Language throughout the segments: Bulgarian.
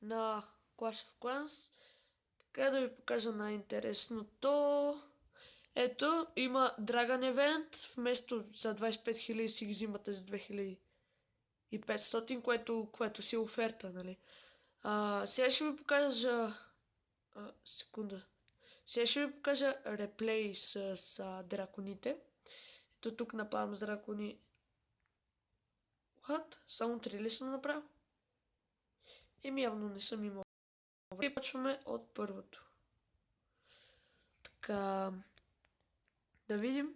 на Clash of Clans. Така да ви покажа най-интересното. Ето, има Dragon Event, вместо за 25 000 си ги взимате за 2500, което си е оферта, нали? Сега ще ви покажа секунда. Сега ще ви покажа реплей с драконите. Ето тук нападам с дракони. What? Само 3 ли съм направил? Явно не съм имал. И почваме от първото. Така, да видим.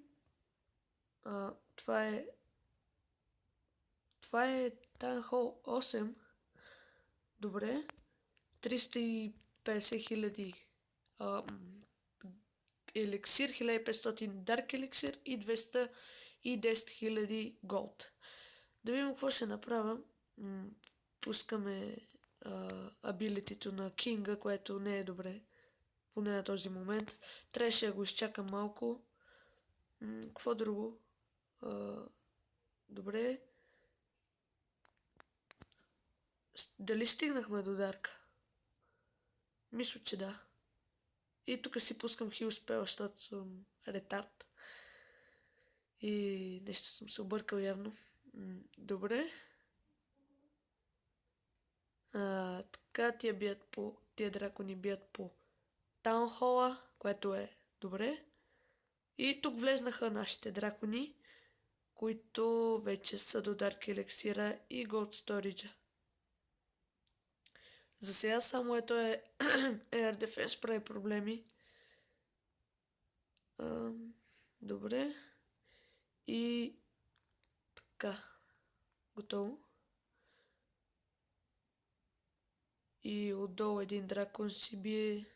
Това е Town Hall 8. Добре. 350 хиляди еликсир, 1500 дарк еликсир и 210 хиляди голд. Да видим какво ще направя. Пускаме абилитито на Кинга, което не е добре. Поне на този момент. Трябваше да го изчакам малко. Какво друго? Добре. Дали стигнахме до дарка? Мисля, че да. И тук си пускам хил спел, защото съм ретард. И нещо съм се объркал явно. Добре. Така тия дракони бият по таунхола, което е добре. И тук влезнаха нашите дракони, които вече са до Дарк Елексира и Gold Storage. За сега само ето е Air Defense прави проблеми. Добре. И така. Готово. И отдолу един дракон си бие.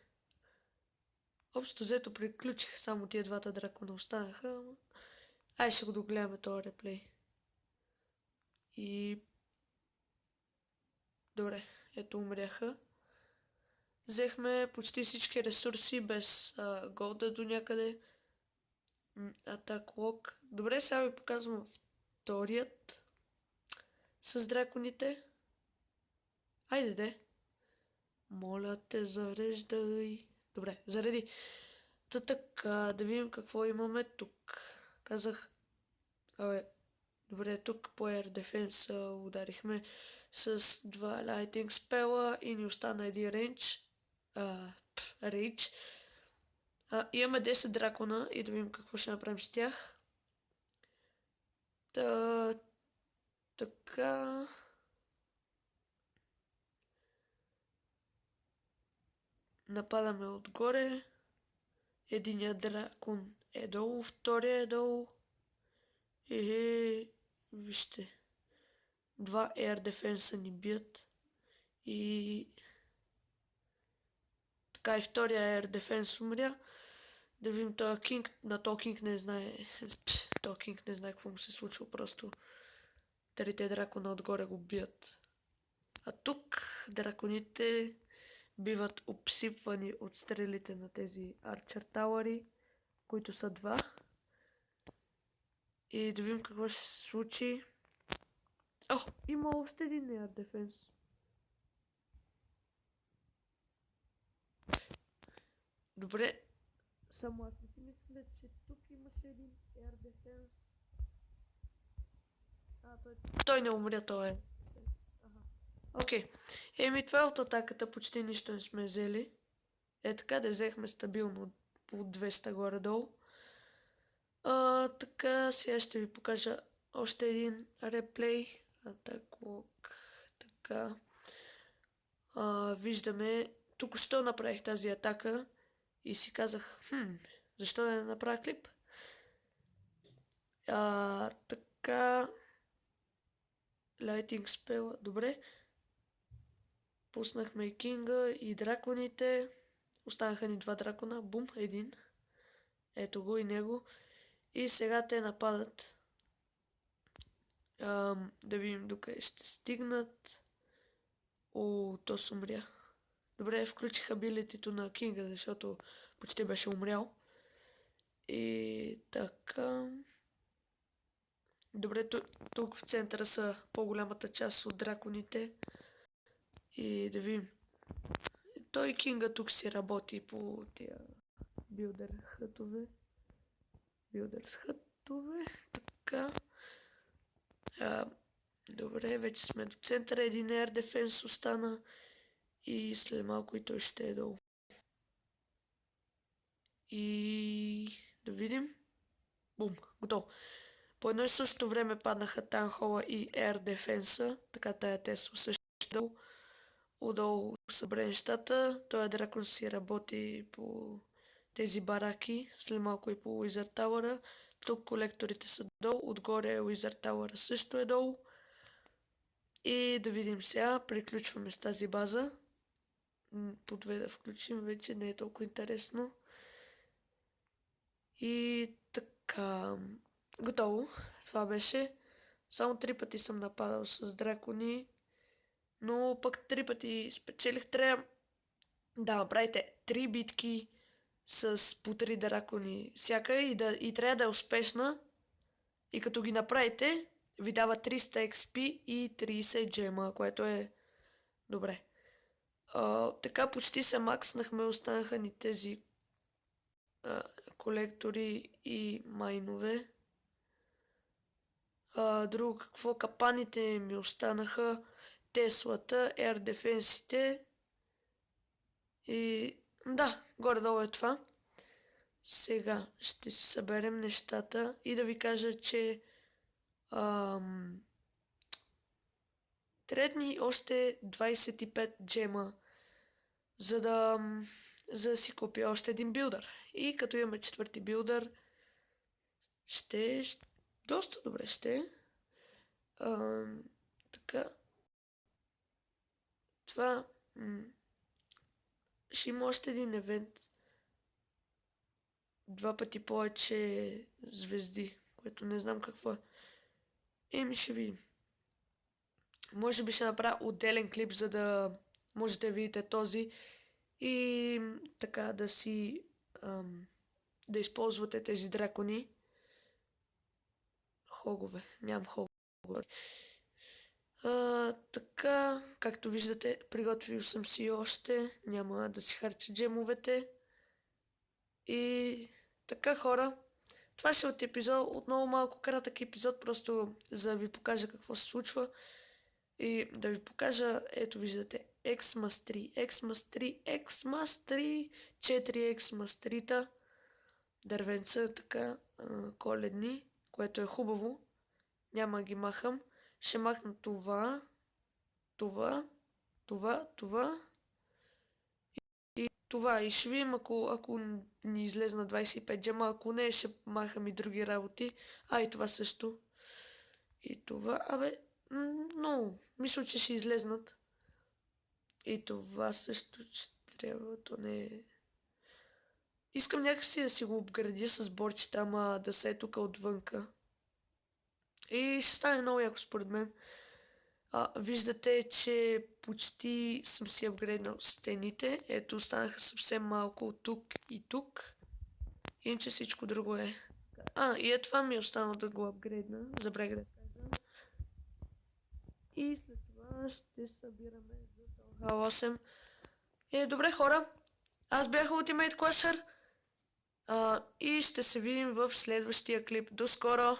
Общо взето приключих, само тия двата дракона останаха. Ай, ще го догледаме този реплей. И... Добре, ето умряха. Взехме почти всички ресурси без голда до някъде. Атак лок. Добре, сега ви показвам вторият с драконите. Айде де. Моля те, зареждай. Добре, зареди. Така, да видим какво имаме тук. Казах... Добре, тук по Air Defense ударихме с 2 Lightning Spell и ни остана един Range. Rage. Имаме 10 дракона и да видим какво ще направим с тях. Така... Нападаме отгоре. Единият дракон е долу, втория е долу. Вижте. 2 Air Defense ни бият. И... Така и втория Air Defense умря. Да видим този Кинг. На този Кинг не знае... Този Кинг не знае какво му се случва. Просто трите дракона отгоре го бият. А тук драконите биват обсипвани от стрелите на тези Арчер Тауъри, които са 2. И да видим какво ще се случи. Има още един Air Defense. Добре. Само аз не си мисля, че тук имаше един Air Defense. Той не умря, той е. Окей. Това е от атаката, почти нищо не сме взели. Така да взехме стабилно по 200 горе-долу. Така, сега ще ви покажа още един реплей. Атаклок. Така. Виждаме, тук що направих тази атака и си казах, защо да не направя клип? Така. Lighting Spell, добре. Пуснахме и Кинга и драконите. Останаха ни 2 дракона. Бум, един. Ето го и него. И сега те нападат. Да видим докъде ще стигнат. То се умря. Добре, включих абилитито на Кинга, защото почти беше умрял. И така... Добре, тук в центъра са по-голямата част от драконите. И да видим Той Кинга тук си работи по тия билдър хътове. Билдърс хътове. Така. Добре, вече сме до центъра. Един Air Defense остана. И след малко и той ще е долу. И да видим. Бум, готово. По едно и същото време паднаха Танхола и Air Defense, така тая Тесла също долу. Отдолу събре нещата. Той дракон си работи по тези бараки, след малко и по Wizard Tower. Тук колекторите са долу, отгоре Wizard Tower също е долу. И да видим сега, приключваме с тази база. По две да включим, вече не е толкова интересно. И така, готово. Това беше. Само 3 пъти съм нападал с дракони, но пък 3 пъти спечелих. Трябва да направите 3 битки с по 3 дракони всяка и трябва да е успешна. И като ги направите, ви дава 300 XP и 30 джема, което е добре. Така почти се макснахме, останаха ни тези колектори и майнове. Друго какво? Капаните ми останаха, Теслата, Air Defense-ите и да, горе-долу е това. Сега ще си съберем нещата и да ви кажа, че трябва ни още 25 джема, за да си купя още един билдър. И като имаме четвърти билдър, доста добре ще. Така. Това ще има още един евент. 2 пъти повече звезди, което не знам какво е. Ще видим. Може би ще направя отделен клип, за да можете да видите този и така да си да използвате тези дракони. Хогове. Нямам хогове. Така, както виждате, приготвил съм си още. Няма да си харча джемовете. И така, хора. Това ще е от епизод. Отново малко кратък епизод, просто за да ви покажа какво се случва. И да ви покажа, ето виждате, Xmas 3, Xmas 3, Xmas 3, 4 Xmas 3-та дървенца, така, коледни, което е хубаво. Няма ги махам. Ще махна това, това и това. И ще видим, ако ни излезна 25 джема, ако не, ще махам и други работи. И това също. И това, но мисля, че ще излезнат. И това също ще трябва, то не е. Искам някакси да си го обградя с борчета, ама да се е тук отвънка. И ще стане много яко според мен. Виждате, че почти съм си апгрейднал стените. Ето, останаха съвсем малко от тук и тук. Иначе всичко друго е. И е това ми е останало да го апгрейдна. Забравих да кажа. И след това ще събираме за Valhalla 8. Добре, хора. Аз бях Ultimate Clasher. И ще се видим в следващия клип. До скоро!